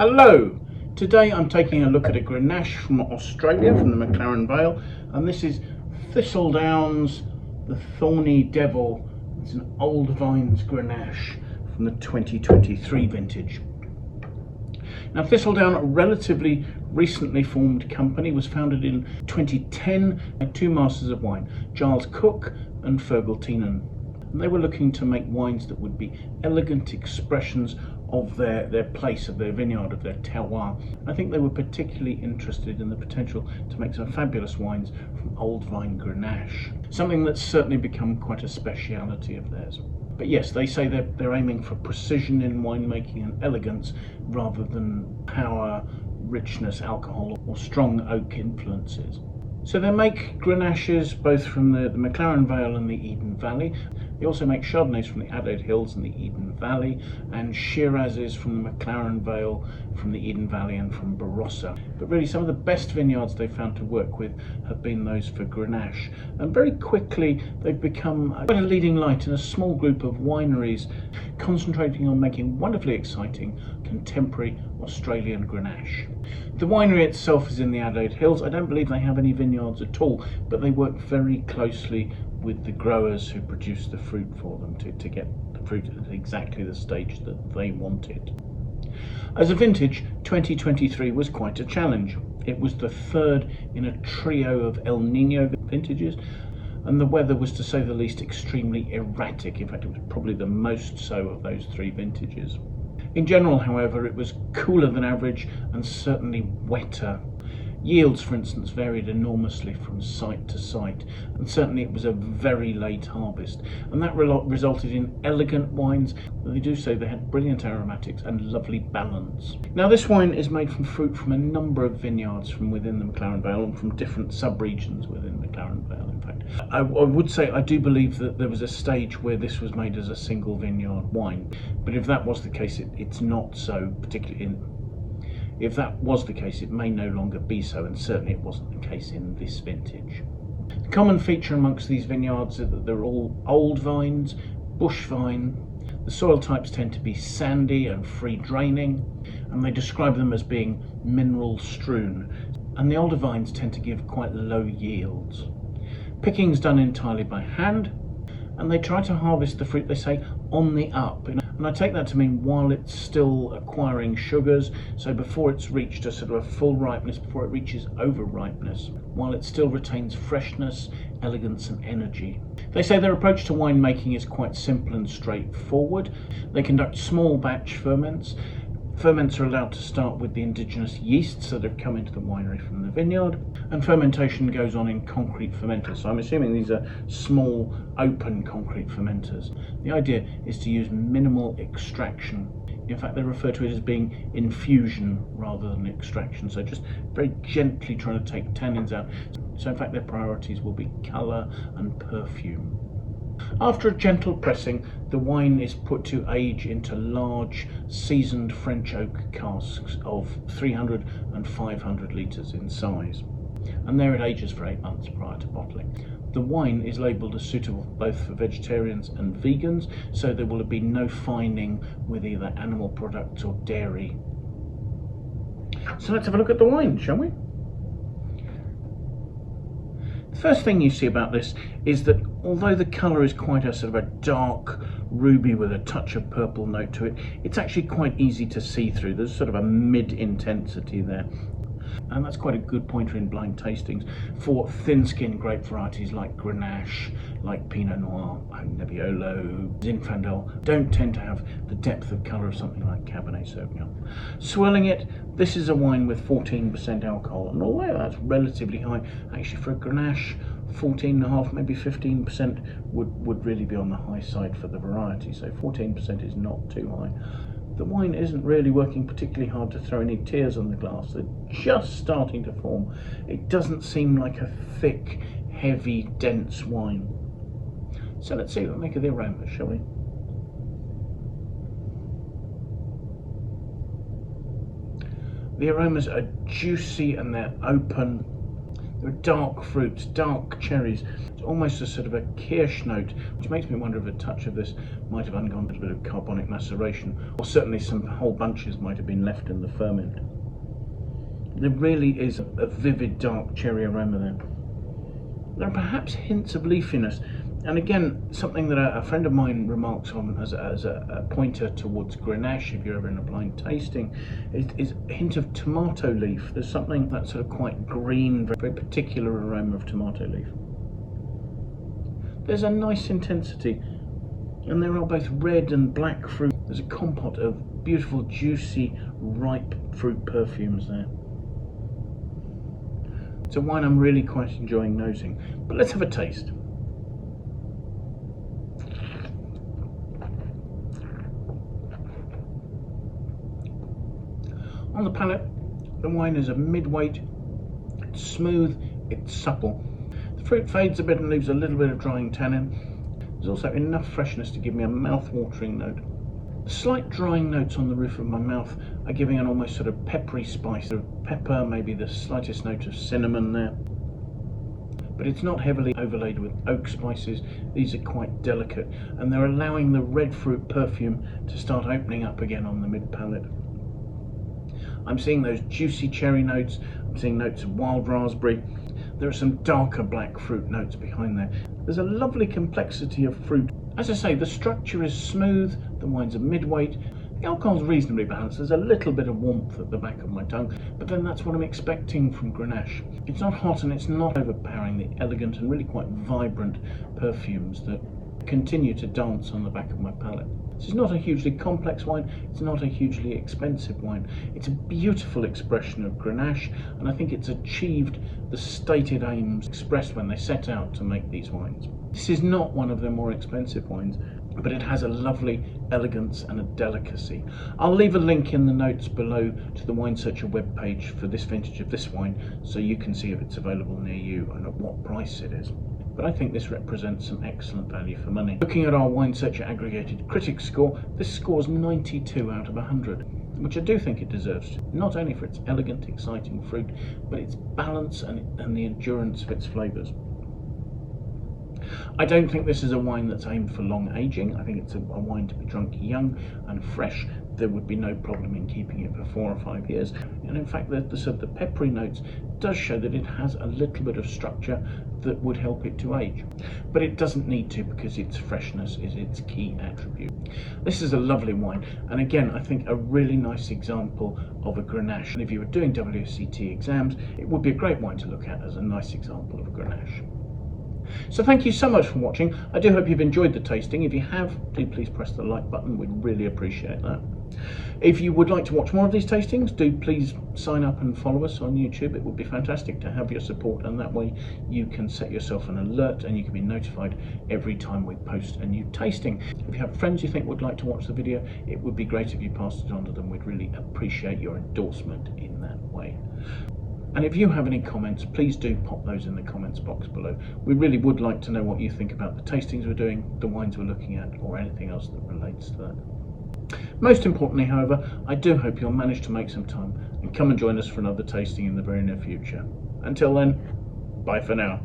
Hello! Today I'm taking a look at a Grenache from Australia, from the McLaren Vale, and this is Thistledown's the Thorny Devil. It's an Old Vines Grenache from the 2023 vintage. Now, Thistledown, a relatively recently formed company, was founded in 2010 by two masters of wine, Giles Cook and Fergal Teenan. And they were looking to make wines that would be elegant expressions of their place, of their vineyard, of their terroir. I think they were particularly interested in the potential to make some fabulous wines from old vine Grenache, something that's certainly become quite a speciality of theirs. But yes, they say they're aiming for precision in winemaking and elegance rather than power, richness, alcohol, or strong oak influences. So they make Grenaches both from the McLaren Vale and the Eden Valley. They also make Chardonnays from the Adelaide Hills and the Eden Valley, and Shirazes from the McLaren Vale, from the Eden Valley and from Barossa. But really some of the best vineyards they've found to work with have been those for Grenache. And very quickly they've become quite a leading light in a small group of wineries concentrating on making wonderfully exciting contemporary Australian Grenache. The winery itself is in the Adelaide Hills. I don't believe they have any vineyards at all, but they work very closely with the growers who produce the fruit for them to get the fruit at exactly the stage that they want it. As a vintage, 2023 was quite a challenge. It was the third in a trio of El Nino vintages, and the weather was, to say the least, extremely erratic. In fact, it was probably the most so of those three vintages. In general, however, it was cooler than average and certainly wetter. Yields, for instance, varied enormously from site to site, and certainly it was a very late harvest, and that resulted in elegant wines. They do say they had brilliant aromatics and lovely balance. Now, this wine is made from fruit from a number of vineyards from within the McLaren Vale and from different sub-regions within the McLaren Vale, in fact. I would say I do believe that there was a stage where this was made as a single vineyard wine, but if that was the case, it's not so, particularly if that was the case, it may no longer be so, and certainly it wasn't the case in this vintage. The common feature amongst these vineyards is that they're all old vines, bush vine. The soil types tend to be sandy and free draining, and they describe them as being mineral strewn, and the older vines tend to give quite low yields. Picking's done entirely by hand, and they try to harvest the fruit, they say, on the up. And I take that to mean while it's still acquiring sugars, so before it's reached a sort of a full ripeness, before it reaches over ripeness, while it still retains freshness, elegance and energy. They say their approach to winemaking is quite simple and straightforward. They conduct small batch ferments. Ferments are allowed to start with the indigenous yeasts that have come into the winery from the vineyard, and fermentation goes on in concrete fermenters. So I'm assuming these are small, open concrete fermenters. The idea is to use minimal extraction. In fact, they refer to it as being infusion rather than extraction, so just very gently trying to take tannins out. So in fact, their priorities will be colour and perfume. After a gentle pressing, the wine is put to age into large, seasoned French oak casks of 300 and 500 litres in size, and there it ages for 8 months prior to bottling. The wine is labelled as suitable both for vegetarians and vegans, so there will be no fining with either animal products or dairy. So let's have a look at the wine, shall we? The first thing you see about this is that although the colour is quite a sort of a dark ruby with a touch of purple note to it, it's actually quite easy to see through. There's sort of a mid-intensity there. And that's quite a good pointer in blind tastings for thin-skinned grape varieties like Grenache, like Pinot Noir, Nebbiolo, Zinfandel. Don't tend to have the depth of colour of something like Cabernet Sauvignon. Swirling it, this is a wine with 14% alcohol, and although that's relatively high, actually for a Grenache, 14.5%, maybe 15% would really be on the high side for the variety, so 14% is not too high. The wine isn't really working particularly hard to throw any tears on the glass. They're just starting to form. It doesn't seem like a thick, heavy, dense wine. So let's see what we make of the aromas, shall we? The aromas are juicy and they're open. There are dark fruits, dark cherries. It's almost a sort of a kirsch note, which makes me wonder if a touch of this might have undergone a bit of carbonic maceration, or certainly some whole bunches might have been left in the ferment. There really is a vivid dark cherry aroma there. There are perhaps hints of leafiness, and again, something that a friend of mine remarks on as a pointer towards Grenache, if you're ever in a blind tasting, is a hint of tomato leaf. There's something that's sort of quite green, very particular aroma of tomato leaf. There's a nice intensity, and there are both red and black fruit. There's a compote of beautiful, juicy, ripe fruit perfumes there. It's a wine I'm really quite enjoying nosing, but let's have a taste. On the palate, the wine is a mid-weight, it's smooth, it's supple. The fruit fades a bit and leaves a little bit of drying tannin. There's also enough freshness to give me a mouth-watering note. The slight drying notes on the roof of my mouth are giving an almost sort of peppery spice of pepper, maybe the slightest note of cinnamon there. But it's not heavily overlaid with oak spices. These are quite delicate, and they're allowing the red fruit perfume to start opening up again on the mid-palate. I'm seeing those juicy cherry notes, I'm seeing notes of wild raspberry. There are some darker black fruit notes behind there. There's a lovely complexity of fruit. As I say, the structure is smooth, the wine's a mid-weight, the alcohol's reasonably balanced. There's a little bit of warmth at the back of my tongue, but then that's what I'm expecting from Grenache. It's not hot and it's not overpowering the elegant and really quite vibrant perfumes that continue to dance on the back of my palate. This is not a hugely complex wine, it's not a hugely expensive wine. It's a beautiful expression of Grenache, and I think it's achieved the stated aims expressed when they set out to make these wines. This is not one of their more expensive wines, but it has a lovely elegance and a delicacy. I'll leave a link in the notes below to the Wine Searcher webpage for this vintage of this wine, so you can see if it's available near you and at what price it is. But I think this represents some excellent value for money. Looking at our Wine Searcher aggregated critics score, this scores 92 out of 100, which I do think it deserves, not only for its elegant, exciting fruit, but its balance and the endurance of its flavours. I don't think this is a wine that's aimed for long aging. I think it's a wine to be drunk young and fresh. There would be no problem in keeping it for 4 or 5 years. And in fact, the peppery notes does show that it has a little bit of structure that would help it to age. But it doesn't need to, because its freshness is its key attribute. This is a lovely wine, and again, I think a really nice example of a Grenache. And if you were doing WSET exams, it would be a great wine to look at as a nice example of a Grenache. So thank you so much for watching. I do hope you've enjoyed the tasting. If you have, do please press the like button. We'd really appreciate that. If you would like to watch more of these tastings, do please sign up and follow us on YouTube. It would be fantastic to have your support, and that way you can set yourself an alert and you can be notified every time we post a new tasting. If you have friends you think would like to watch the video, it would be great if you passed it on to them. We'd really appreciate your endorsement in that way. And if you have any comments, please do pop those in the comments box below. We really would like to know what you think about the tastings we're doing, the wines we're looking at, or anything else that relates to that. Most importantly, however, I do hope you'll manage to make some time and come and join us for another tasting in the very near future. Until then, bye for now.